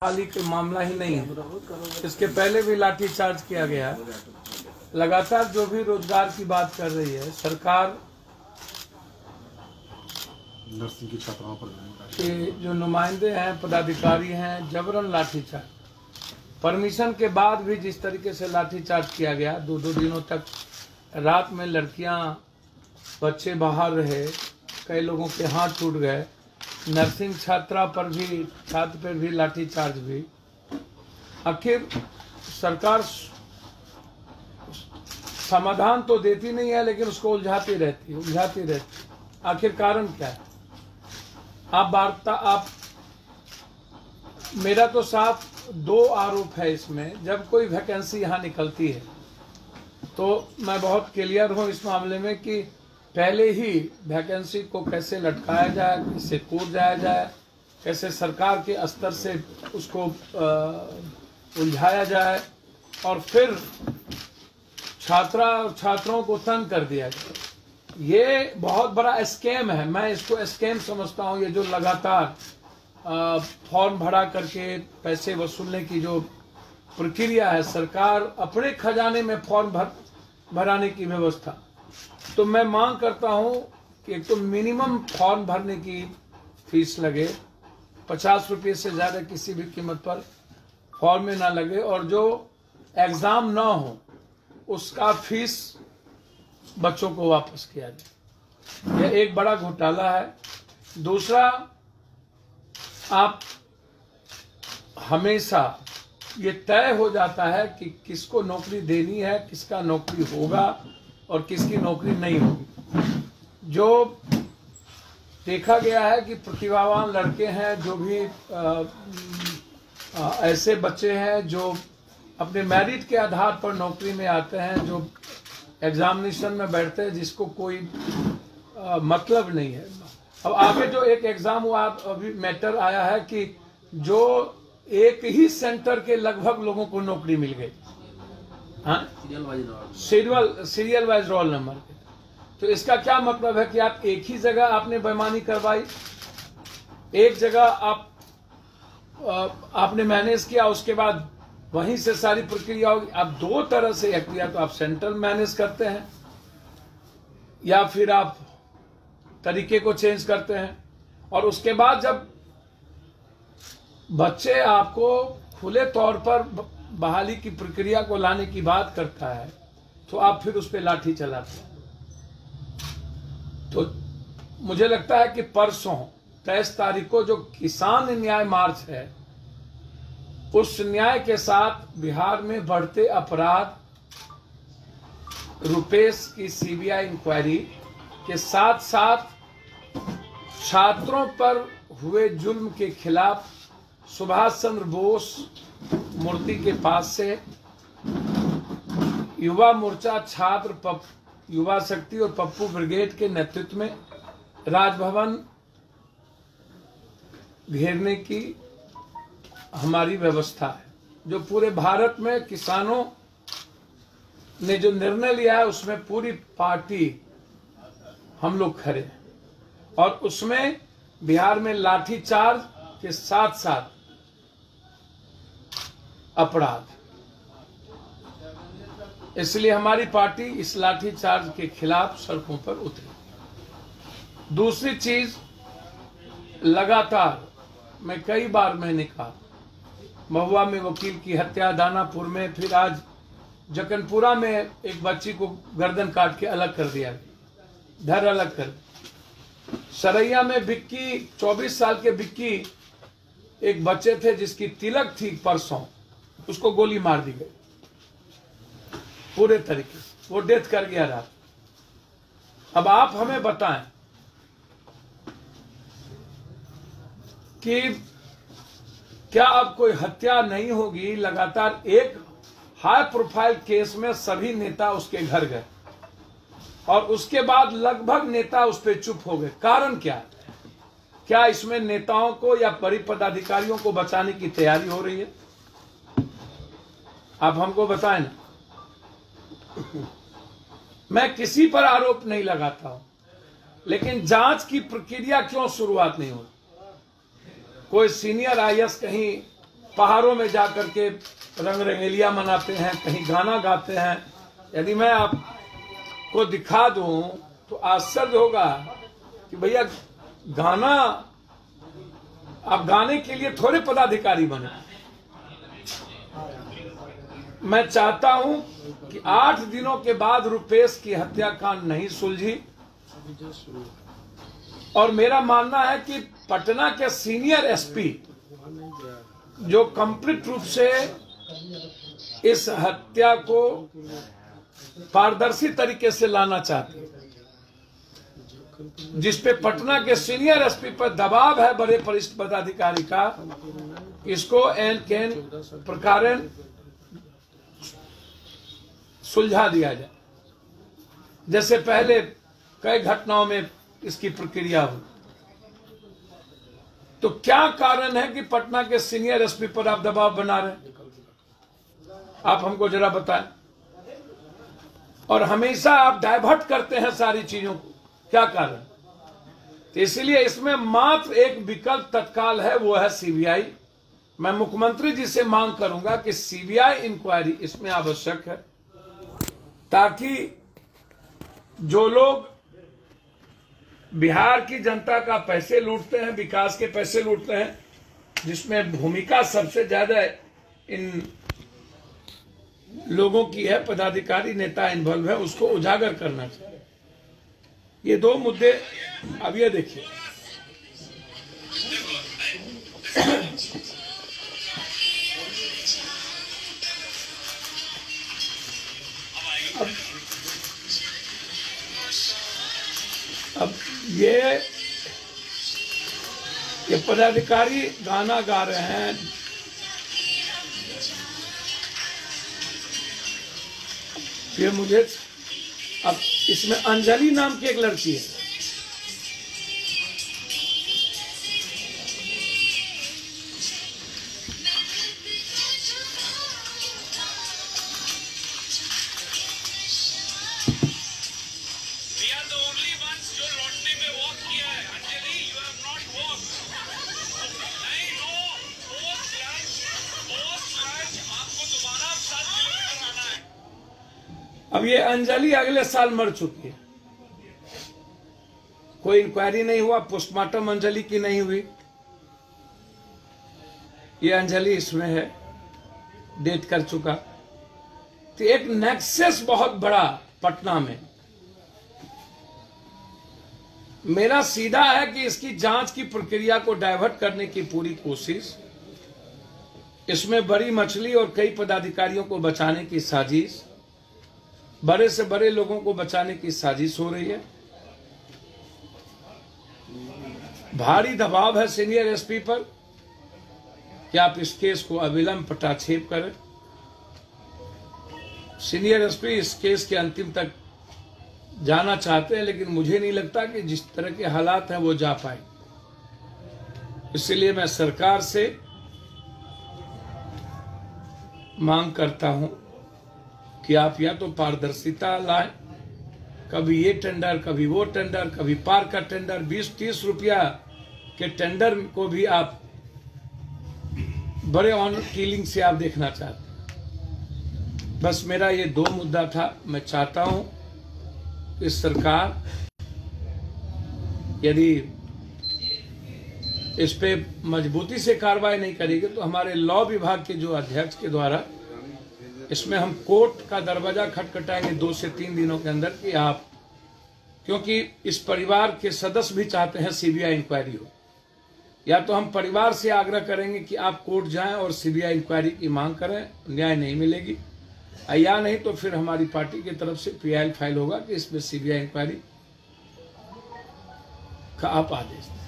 हाल ही के मामला ही नहीं है, इसके पहले भी लाठी चार्ज किया गया। लगातार जो भी रोजगार की बात कर रही है सरकार, नर्सिंग की छात्राओं पर के जो नुमाइंदे हैं, पदाधिकारी हैं, जबरन लाठीचार्ज। परमिशन के बाद भी जिस तरीके से लाठीचार्ज किया गया, दो दिनों तक रात में लड़कियां, बच्चे बाहर रहे, कई लोगों के हाथ टूट गए। नर्सिंग छात्र पर भी लाठीचार्ज भी। आखिर सरकार समाधान तो देती नहीं है, लेकिन उसको उलझाती रहती। आखिर कारण क्या है? मेरा तो साफ दो आरोप है इसमें। जब कोई वैकेंसी यहाँ निकलती है तो मैं बहुत क्लियर हूँ इस मामले में कि पहले ही वैकेंसी को कैसे लटकाया जाए, कैसे कूद जाया जाए, कैसे सरकार के स्तर से उसको उलझाया जाए और फिर छात्रों को तंग कर दिया जाए। ये बहुत बड़ा स्कैम है, मैं इसको स्कैम समझता हूँ। ये जो लगातार फॉर्म भरा करके पैसे वसूलने की जो प्रक्रिया है, सरकार अपने खजाने में फॉर्म भराने की व्यवस्था। तो मैं मांग करता हूं कि एक तो मिनिमम फॉर्म भरने की फीस लगे, 50 रुपये से ज्यादा किसी भी कीमत पर फॉर्म में ना लगे, और जो एग्जाम ना हो उसका फीस बच्चों को वापस किया जाए। यह एक बड़ा घोटाला है। दूसरा, आप हमेशा ये तय हो जाता है कि किसको नौकरी देनी है, किसका नौकरी होगा और किसकी नौकरी नहीं होगी। जो देखा गया है कि प्रतिभावान लड़के हैं, जो भी ऐसे बच्चे हैं जो अपने मेरिट के आधार पर नौकरी में आते हैं, जो एग्जामिनेशन में बैठते हैं जिसको कोई मतलब नहीं है। अब आगे जो एक एग्जाम हुआ, अभी मैटर आया है कि जो एक ही सेंटर के लगभग लोगों को नौकरी मिल गई, सीरियल वाइज रोल नंबर। तो इसका क्या मतलब है कि आप एक ही जगह आपने बेईमानी करवाई, एक जगह आपने मैनेज किया, उसके बाद वहीं से सारी प्रक्रिया होगी। आप दो तरह से, या तो आप सेंट्रल मैनेज करते हैं या फिर आप तरीके को चेंज करते हैं। और उसके बाद जब बच्चे आपको खुले तौर पर बहाली की प्रक्रिया को लाने की बात करता है तो आप फिर उस पर लाठी चलाते हैं। तो मुझे लगता है कि परसों 23 तारीख को जो किसान न्याय मार्च है, उस न्याय के साथ बिहार में बढ़ते अपराध, रुपेश की सीबीआई इंक्वायरी के साथ साथ छात्रों पर हुए जुल्म के खिलाफ सुभाष चंद्र बोस मूर्ति के पास से युवा मोर्चा, छात्र युवा शक्ति और पप्पू ब्रिगेड के नेतृत्व में राजभवन घेरने की हमारी व्यवस्था है। जो पूरे भारत में किसानों ने जो निर्णय लिया है, उसमें पूरी पार्टी हम लोग खड़े हैं। और उसमें बिहार में लाठीचार्ज के साथ साथ अपराध, इसलिए हमारी पार्टी इस लाठीचार्ज के खिलाफ सड़कों पर उतरी। दूसरी चीज, लगातार मैं कई बार मैंने कहा, महुआ में वकील की हत्या, दानापुर में, फिर आज जकनपुरा में एक बच्ची को गर्दन काट के अलग कर दिया, धर अलग कर। सरैया में बिक्की, 24 साल के बिक्की, एक बच्चे थे जिसकी तिलक थी परसों, उसको गोली मार दी गई पूरे तरीके से, वो डेथ कर गया रात। अब आप हमें बताएं कि क्या अब कोई हत्या नहीं होगी? लगातार एक हाई प्रोफाइल केस में सभी नेता उसके घर गए और उसके बाद लगभग नेता उस पर चुप हो गए। कारण क्या है? क्या इसमें नेताओं को या बड़ी पदाधिकारियों को बचाने की तैयारी हो रही है? आप हमको बताएं ना। मैं किसी पर आरोप नहीं लगाता हूं, लेकिन जांच की प्रक्रिया क्यों शुरुआत नहीं हुई? कोई सीनियर आईएएस कहीं पहाड़ों में जाकर के रंग रंगेलिया मनाते हैं, कहीं गाना गाते हैं। यदि मैं आपको दिखा दूं तो आश्चर्य होगा कि भैया गाना, आप गाने के लिए थोड़े पदाधिकारी बने। मैं चाहता हूं कि 8 दिनों के बाद रुपेश की हत्याकांड नहीं सुलझी, और मेरा मानना है कि पटना के सीनियर एसपी जो कंप्लीट रूप से इस हत्या को पारदर्शी तरीके से लाना चाहते हैं, जिसपे पटना के सीनियर एसपी पर दबाव है बड़े वरिष्ठ पदाधिकारी का, इसको एन कैन प्रकार सुलझा दिया जाए, जैसे पहले कई घटनाओं में इसकी प्रक्रिया हुई। तो क्या कारण है कि पटना के सीनियर एसपी पर आप दबाव बना रहे हैं? आप हमको जरा बताएं। और हमेशा आप डाइवर्ट करते हैं सारी चीजों को, क्या कारण? तो इसलिए इसमें मात्र एक विकल्प तत्काल है, वो है सीबीआई। मैं मुख्यमंत्री जी से मांग करूंगा कि सीबीआई इंक्वायरी इसमें आवश्यक है, ताकि जो लोग बिहार की जनता का पैसे लूटते हैं, विकास के पैसे लूटते हैं, जिसमें भूमिका सबसे ज्यादा इन लोगों की है, पदाधिकारी नेता इन्वॉल्व है, उसको उजागर करना चाहिए। ये दो मुद्दे। अब ये देखिए, अब ये पदाधिकारी गाना गा रहे हैं, फिर मुझे अब इसमें अंजलि नाम की एक लड़की है, अब ये अंजलि अगले साल मर चुकी है, कोई इंक्वायरी नहीं हुआ, पोस्टमार्टम अंजलि की नहीं हुई। ये अंजलि इसमें है, डेथ कर चुका। तो एक नेक्सस बहुत बड़ा पटना में। मेरा सीधा है कि इसकी जांच की प्रक्रिया को डाइवर्ट करने की पूरी कोशिश, इसमें बड़ी मछली और कई पदाधिकारियों को बचाने की साजिश, बड़े से बड़े लोगों को बचाने की साजिश हो रही है। भारी दबाव है सीनियर एसपी पर कि आप इस केस को अविलंब पटाक्षेप करें। सीनियर एसपी इस केस के अंतिम तक जाना चाहते हैं, लेकिन मुझे नहीं लगता कि जिस तरह के हालात हैं वो जा पाए। इसलिए मैं सरकार से मांग करता हूं कि आप या तो पारदर्शिता लाएं, कभी ये टेंडर, कभी वो टेंडर, कभी पार का टेंडर, 20-30 रुपया के टेंडर को भी आप बड़े ऑनर किलिंग से आप देखना चाहते हैं। बस मेरा ये 2 मुद्दा था। मैं चाहता हूं कि सरकार यदि इस पे मजबूती से कार्रवाई नहीं करेगी तो हमारे लॉ विभाग के जो अध्यक्ष के द्वारा इसमें हम कोर्ट का दरवाजा खटखटाएंगे 2 से 3 दिनों के अंदर कि आप, क्योंकि इस परिवार के सदस्य भी चाहते हैं सीबीआई इंक्वायरी हो। या तो हम परिवार से आग्रह करेंगे कि आप कोर्ट जाएं और सीबीआई इंक्वायरी की मांग करें, न्याय नहीं मिलेगी, या नहीं तो फिर हमारी पार्टी की तरफ से पीआईएल फाइल होगा कि इसमें सीबीआई इंक्वायरी का आप आदेश दें।